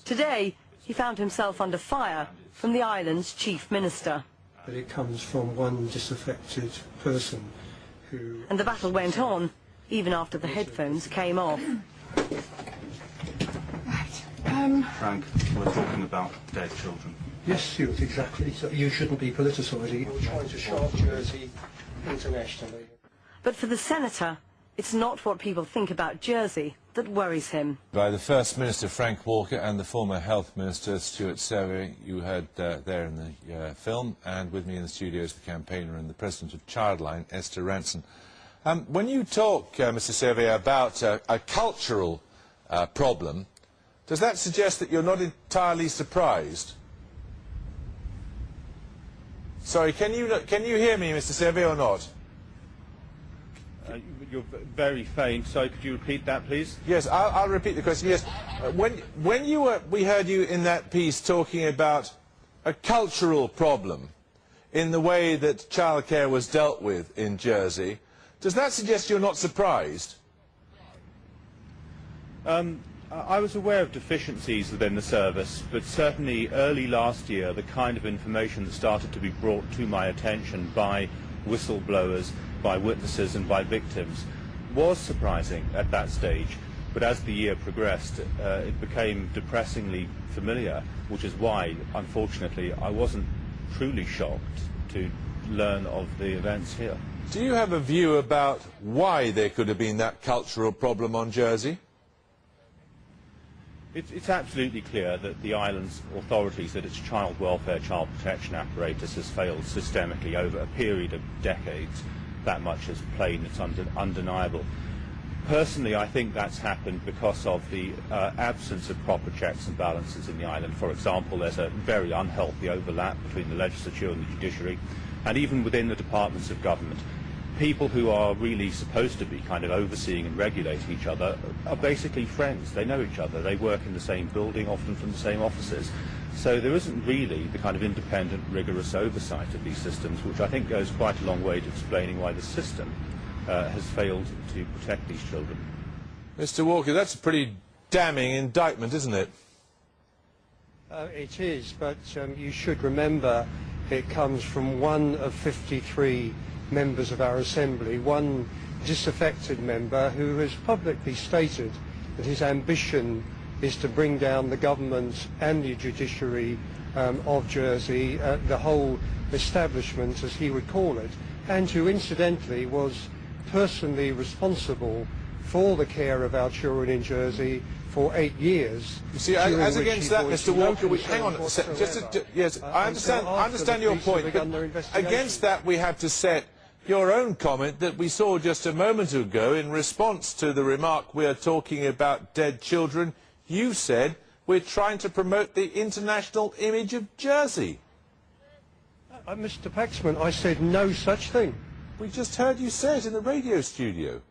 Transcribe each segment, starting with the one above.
Today, he found himself under fire from the island's chief minister. But it comes from one disaffected person who... And the battle went on, even after the headphones came off. Frank, we're talking about dead children. Yes, Stuart, exactly. So you shouldn't be politicising. You're trying to sharp Jersey internationally. But for the senator, it's not what people think about Jersey that worries him. By the First Minister, Frank Walker, and the former Health Minister, Stuart Server, you heard there in the film, and with me in the studio is the campaigner and the President of Childline, Esther Ranson. When you talk, Mr Server, about a cultural problem, does that suggest that you're not entirely surprised? Sorry, can you hear me, Mr Server, or not? You're very faint, so could you repeat that, please? Yes, I'll repeat the question. Yes, when we heard you in that piece talking about a cultural problem in the way that childcare was dealt with in Jersey, does that suggest you're not surprised? I was aware of deficiencies within the service, but certainly early last year the kind of information that started to be brought to my attention by whistleblowers, by witnesses and by victims was surprising at that stage. But as the year progressed, it became depressingly familiar, which is why, unfortunately, I wasn't truly shocked to learn of the events here. Do you have a view about why there could have been that cultural problem on Jersey? It's absolutely clear that the island's authorities, that its child welfare, child protection apparatus has failed systemically over a period of decades. That much is plain, it's undeniable. Personally, I think that's happened because of the absence of proper checks and balances in the island. For example, there's a very unhealthy overlap between the legislature and the judiciary, and even within the departments of government. People who are really supposed to be kind of overseeing and regulating each other are basically friends. They know each other. They work in the same building, often from the same offices. So there isn't really the kind of independent, rigorous oversight of these systems, which I think goes quite a long way to explaining why the system has failed to protect these children. Mr Walker, that's a pretty damning indictment, isn't it? It is, but you should remember it comes from one of 53 members of our Assembly, one disaffected member who has publicly stated that his ambition is to bring down the government and the judiciary of Jersey, the whole establishment as he would call it, and who incidentally was personally responsible for the care of our children in Jersey for 8 years. You see, as against that, Mr Walker, hang on, yes, I understand your point, but against that we have to set your own comment that we saw just a moment ago in response to the remark we are talking about dead children. You said we're trying to promote the international image of Jersey. Mr Paxman, I said no such thing. We just heard you say it in the radio studio.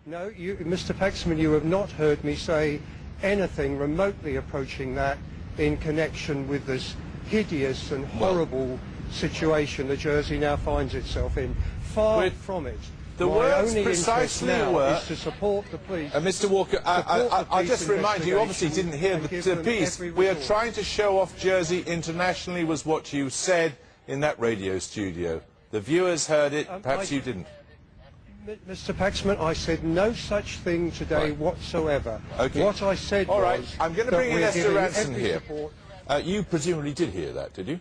No, Mr Paxman, you have not heard me say anything remotely approaching that in connection with this hideous and horrible situation that Jersey now finds itself in. Far from it. The words precisely were is to support the police. Mr Walker, I'll just remind you, you obviously didn't hear the piece. We are trying to show off Jersey internationally was what you said in that radio studio. The viewers heard it, perhaps you didn't. Mr Paxman, I said no such thing today whatsoever. Okay. What I said All right, was I'm going to bring in Esther Ranson here. You presumably did hear that, did you?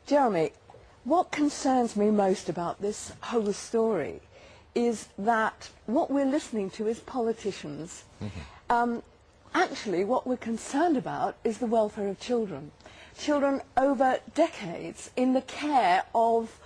Jeremy, what concerns me most about this whole story is that what we're listening to is politicians. Actually, what we're concerned about is the welfare of children. Children over decades in the care of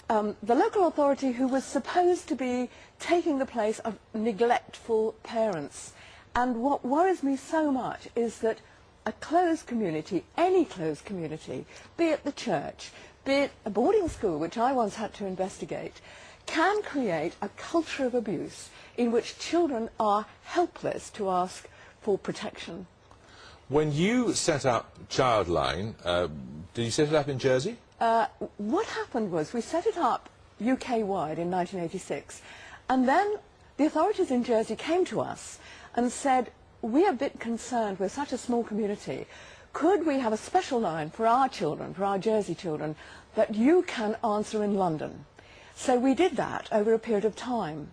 the local authority who was supposed to be taking the place of neglectful parents. And what worries me so much is that a closed community, any closed community, be it the church, be it a boarding school, which I once had to investigate, can create a culture of abuse in which children are helpless to ask for protection. When you set up Childline, did you set it up in Jersey? What happened was we set it up UK-wide in 1986, and then the authorities in Jersey came to us and said, we're a bit concerned, we're such a small community, could we have a special line for our children, for our Jersey children, that you can answer in London? So we did that over a period of time.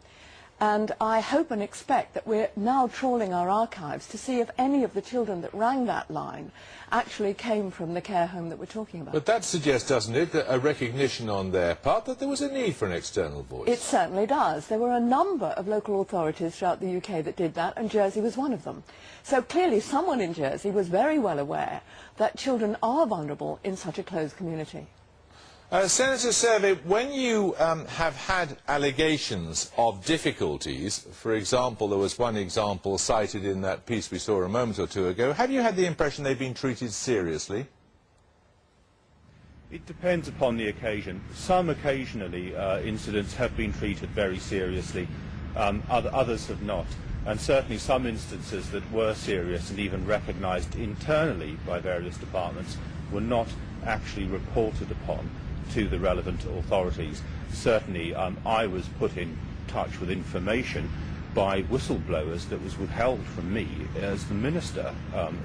And I hope and expect that we're now trawling our archives to see if any of the children that rang that line actually came from the care home that we're talking about. But that suggests, doesn't it, that a recognition on their part that there was a need for an external voice? It certainly does. There were a number of local authorities throughout the UK that did that, and Jersey was one of them. So clearly someone in Jersey was very well aware that children are vulnerable in such a closed community. Senator Serve, when you have had allegations of difficulties, for example, there was one example cited in that piece we saw a moment or two ago, have you had the impression they've been treated seriously? It depends upon the occasion. Some occasionally incidents have been treated very seriously, others have not. And certainly some instances that were serious and even recognised internally by various departments were not actually reported upon to the relevant authorities. Certainly I was put in touch with information by whistleblowers that was withheld from me as the minister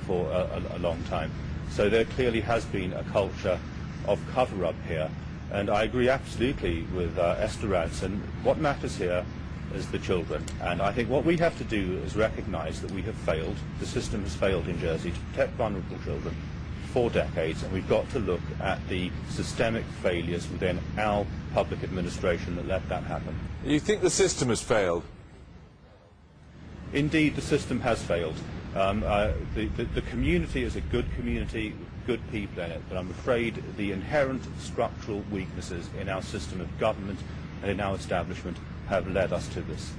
for a long time. So there clearly has been a culture of cover-up here, and I agree absolutely with Esther Ranson. What matters here is the children, and I think what we have to do is recognise that we have failed, the system has failed in Jersey to protect vulnerable children for decades, and we've got to look at the systemic failures within our public administration that let that happen. You think the system has failed? Indeed, the system has failed. The community is a good community, good people in it, but I'm afraid the inherent structural weaknesses in our system of government and in our establishment have led us to this.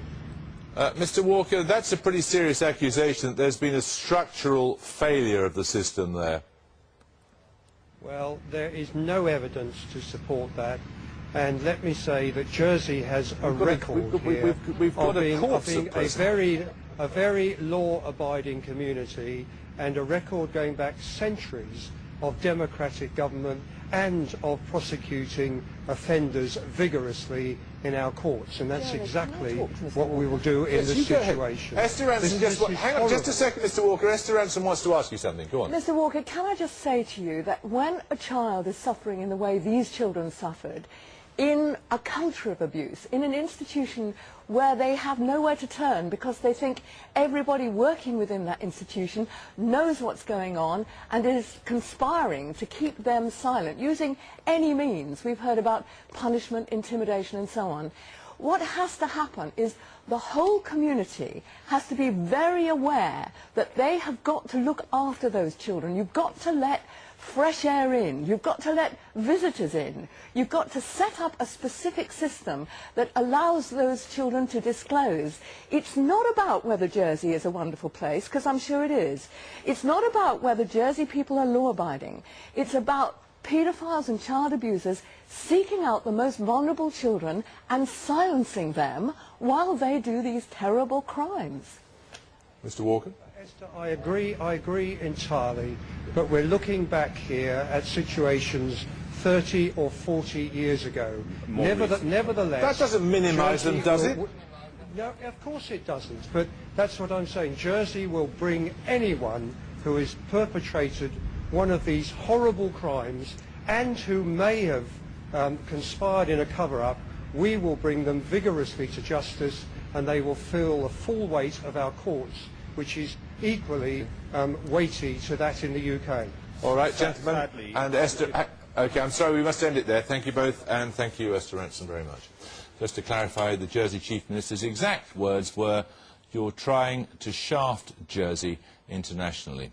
Mr Walker, that's a pretty serious accusation that there's been a structural failure of the system there. Well, there is no evidence to support that, and let me say that Jersey has a record here of being a very law-abiding community, and a record going back centuries of democratic government and of prosecuting offenders vigorously in our courts, and that's exactly what we will do in this situation. Esther Ranson, hang on just a second, Mr Walker. Esther Ranson wants to ask you something. Go on. Mr Walker, can I just say to you that when a child is suffering in the way these children suffered, in a culture of abuse, in an institution where they have nowhere to turn because they think everybody working within that institution knows what's going on and is conspiring to keep them silent, using any means. We've heard about punishment, intimidation and so on. What has to happen is the whole community has to be very aware that they have got to look after those children. You've got to let fresh air in. You've got to let visitors in. You've got to set up a specific system that allows those children to disclose. It's not about whether Jersey is a wonderful place, because I'm sure it is. It's not about whether Jersey people are law-abiding. It's about paedophiles and child abusers seeking out the most vulnerable children and silencing them while they do these terrible crimes. Mr Walker? Esther, I agree entirely, but we're looking back here at situations 30 or 40 years ago. Nevertheless... That doesn't minimise them, does it? No, of course it doesn't, but that's what I'm saying. Jersey will bring anyone who has perpetrated one of these horrible crimes and who may have conspired in a cover-up. We will bring them vigorously to justice, and they will feel the full weight of our courts, which is equally weighty to that in the UK. All right, gentlemen, and Esther... OK, I'm sorry, we must end it there. Thank you both, and thank you, Esther Ranson, very much. Just to clarify, the Jersey Chief Minister's exact words were, "You're trying to shaft Jersey internationally."